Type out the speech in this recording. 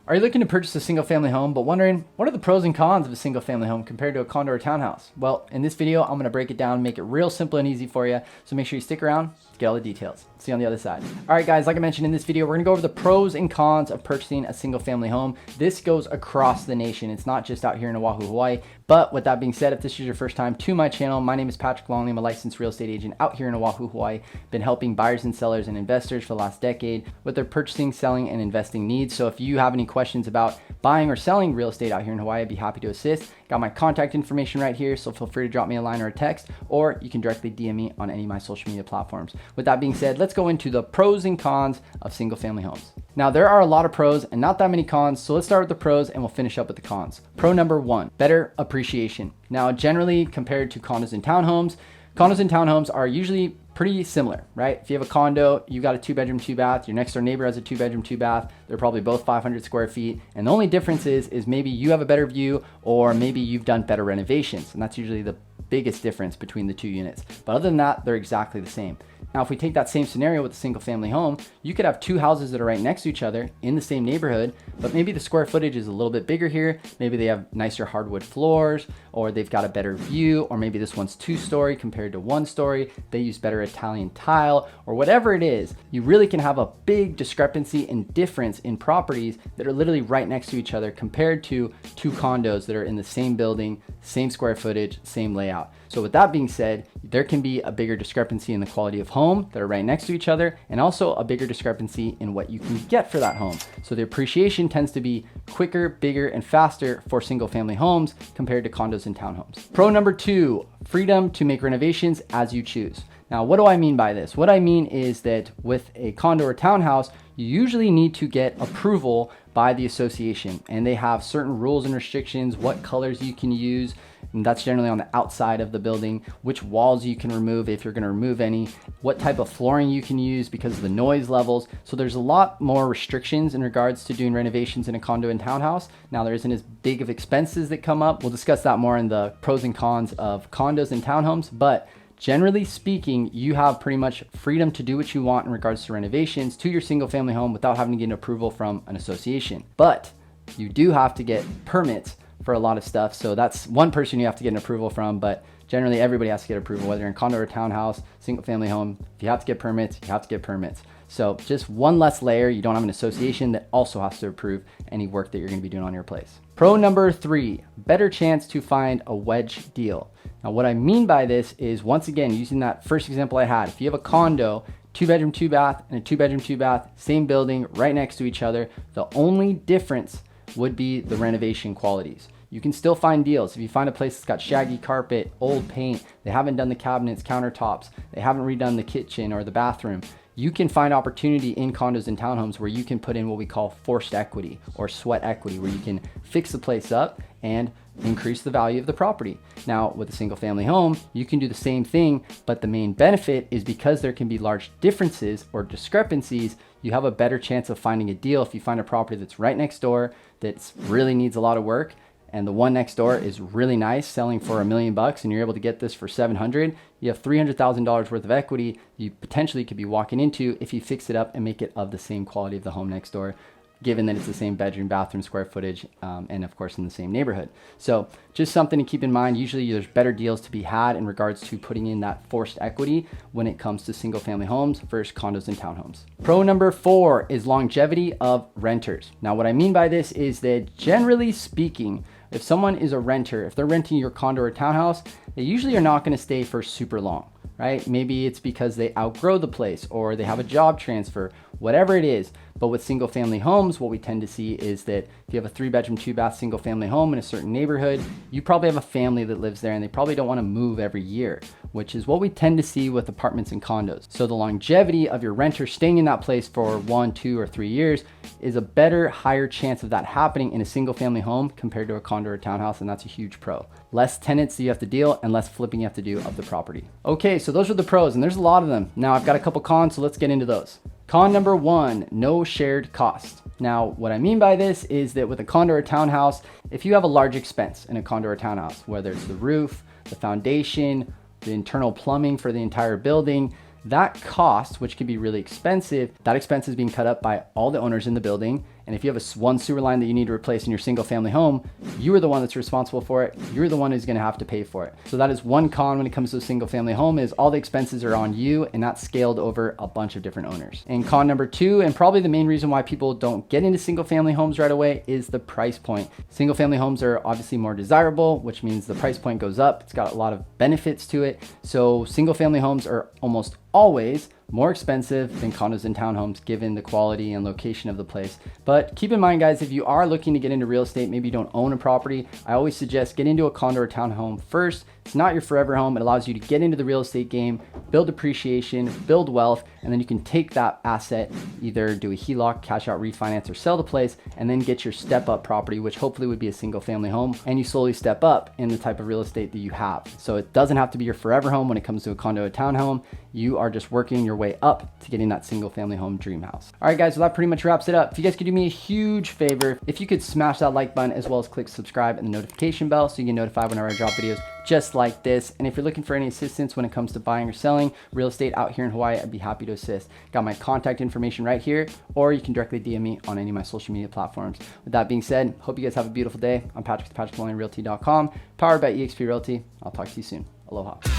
Are you looking to purchase a single family home but wondering what are the pros and cons of a single family home compared to a condo or townhouse? Well, in this video, I'm going to break it down and make it real simple and easy for you. So make sure you stick around to get all the details. See you on the other side. All right, guys, like I mentioned in this video, we're going to go over the pros and cons of purchasing a single family home. This goes across the nation. It's not just out here in Oahu, Hawaii. But with that being said, if this is your first time to my channel, my name is Patrick Longley. I'm a licensed real estate agent out here in Oahu, Hawaii. Been helping buyers and sellers and investors for the last decade with their purchasing, selling, and investing needs. So if you have any questions about buying or selling real estate out here in Hawaii, I'd be happy to assist. Got my contact information right here, so feel free to drop me a line or a text, or you can directly DM me on any of my social media platforms. With that being said, let's go into the pros and cons of single family homes. Now, there are a lot of pros and not that many cons, so let's start with the pros and we'll finish up with the cons. Pro number one, better appreciation. Now, generally compared to condos and townhomes are usually pretty similar, right? If you have a condo, you got a 2-bedroom, 2-bath, your next door neighbor has a 2-bedroom, 2-bath, they're probably both 500 square feet. And the only difference is maybe you have a better view or maybe you've done better renovations. And that's usually the biggest difference between the two units. But other than that, they're exactly the same. Now, if we take that same scenario with a single family home, you could have two houses that are right next to each other in the same neighborhood, but maybe the square footage is a little bit bigger here. Maybe they have nicer hardwood floors, or they've got a better view, or maybe this one's 2-story compared to 1-story. They use better Italian tile, or whatever it is. You really can have a big discrepancy and difference in properties that are literally right next to each other compared to two condos that are in the same building, same square footage, same layout. So with that being said, there can be a bigger discrepancy in the quality of home that are right next to each other, and also a bigger discrepancy in what you can get for that home. So the appreciation tends to be quicker, bigger, and faster for single family homes compared to condos and townhomes. Pro number two, freedom to make renovations as you choose. Now, what do I mean by this? What I mean is that with a condo or townhouse, you usually need to get approval by the association, and they have certain rules and restrictions, what colors you can use, and that's generally on the outside of the building, which walls you can remove if you're going to remove any, what type of flooring you can use because of the noise levels. So there's a lot more restrictions in regards to doing renovations in a condo and townhouse. Now, there isn't as big of expenses that come up. We'll discuss that more in the pros and cons of condos and townhomes, but generally speaking, you have pretty much freedom to do what you want in regards to renovations to your single family home without having to get an approval from an association. But you do have to get permits for a lot of stuff. So that's one person you have to get an approval from, but generally everybody has to get approval, whether you're in condo or townhouse, single family home. If you have to get permits, you have to get permits. So just one less layer. You don't have an association that also has to approve any work that you're going to be doing on your place. Pro number three, better chance to find a wedge deal. Now, what I mean by this is, once again, using that first example I had, if you have a condo, 2-bedroom, 2-bath, and a 2-bedroom, 2-bath, same building, right next to each other, the only difference would be the renovation qualities. You can still find deals. If you find a place that's got shaggy carpet, old paint, they haven't done the cabinets, countertops, they haven't redone the kitchen or the bathroom, you can find opportunity in condos and townhomes where you can put in what we call forced equity or sweat equity, where you can fix the place up and increase the value of the property. Now, with a single family home, you can do the same thing, but the main benefit is because there can be large differences or discrepancies, you have a better chance of finding a deal if you find a property that's right next door that really needs a lot of work, and the one next door is really nice, selling for $1 million, and you're able to get this for $700,000, you have $300,000 worth of equity you potentially could be walking into if you fix it up and make it of the same quality of the home next door, given that it's the same bedroom, bathroom, square footage, and of course in the same neighborhood. So just something to keep in mind. Usually there's better deals to be had in regards to putting in that forced equity when it comes to single family homes versus condos and townhomes. Pro number four is longevity of renters. Now, what I mean by this is that generally speaking, if someone is a renter, if they're renting your condo or townhouse, they usually are not going to stay for super long, right? Maybe it's because they outgrow the place or they have a job transfer, whatever it is. But with single family homes, what we tend to see is that if you have a 3-bedroom, 2-bath single family home in a certain neighborhood, you probably have a family that lives there and they probably don't want to move every year, which is what we tend to see with apartments and condos. So the longevity of your renter staying in that place for 1, 2, or 3 years is a better, higher chance of that happening in a single family home compared to a condo or townhouse, and that's a huge pro. Less tenants that you have to deal and less flipping you have to do of the property. Okay, so those are the pros, and there's a lot of them. Now I've got a couple cons, so let's get into those. Con number one, no shared cost. Now, what I mean by this is that with a condo or townhouse, if you have a large expense in a condo or townhouse, whether it's the roof, the foundation, the internal plumbing for the entire building, that cost, which can be really expensive, that expense is being cut up by all the owners in the building, And if you have one sewer line that you need to replace in your single family home, you are the one that's responsible for it. You're the one who's going to have to pay for it. So that is one con when it comes to a single family home, is all the expenses are on you and not scaled over a bunch of different owners. And con number two, and probably the main reason why people don't get into single family homes right away, is the price point. Single family homes are obviously more desirable, which means the price point goes up. It's got a lot of benefits to it. So single family homes are almost always more expensive than condos and townhomes, given the quality and location of the place. But keep in mind, guys, if you are looking to get into real estate, maybe you don't own a property, I always suggest get into a condo or townhome first. It's not your forever home. It allows you to get into the real estate game, build appreciation, build wealth, and then you can take that asset, either do a HELOC, cash out refinance, or sell the place, and then get your step up property, which hopefully would be a single family home, and you slowly step up in the type of real estate that you have. So it doesn't have to be your forever home when it comes to a condo or townhome. You are just working your way up to getting that single family home dream house. All right, guys, well, that pretty much wraps it up. If you guys could do me a huge favor, if you could smash that like button as well as click subscribe and the notification bell so you get notified whenever I drop videos just like this. And if you're looking for any assistance when it comes to buying or selling real estate out here in Hawaii, I'd be happy to assist. Got my contact information right here, or you can directly DM me on any of my social media platforms. With that being said, hope you guys have a beautiful day. I'm Patrick with PatrickMullenRealty.com, powered by eXp Realty. I'll talk to you soon. Aloha.